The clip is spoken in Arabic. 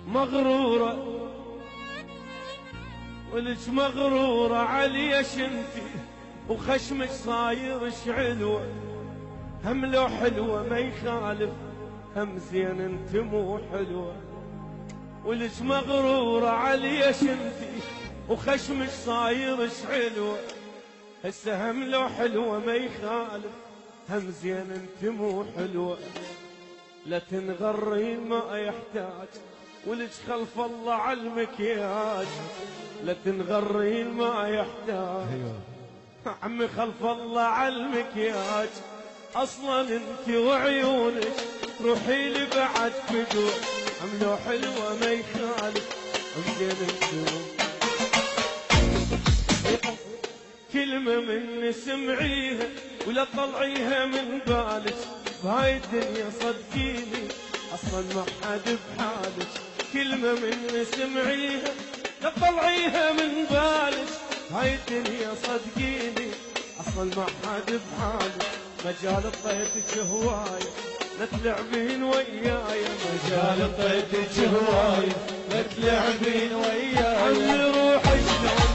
مغرورة ولك مغرورة عليش انتي وخشمك صاير شعلوة، هم لو حلوة ما يخالف، هم زين انت مو حلوة. ولك مغرورة عليش انتي وخشمك صاير شعلوة، هسه هم لو حلوة ما يخالف، هم زين انت مو حلوة. لا تنغرين ما يحتاج ولك خلف الله على المكياج، لا تنغرين ما يحتاج عمي خلف الله على المكياج. اصلا انت وعيونك روحي لي بعد فدوة، هم لو حلوة ما يخالف، هم زين انت كلمة من سمعيها ولا طلعيها من بالك، بهاي الدنيا صدقيني اصلا ما حد بحالك. كلمة من سمعيها لا طلعيها من بالك، هاي الدنيا صدقيني اصلا ما حد بحالك. مجال طيتك هواية لا تلعبين وياي، مجال طيتك هواية لا تلعبين وياي. عمي روحي شلون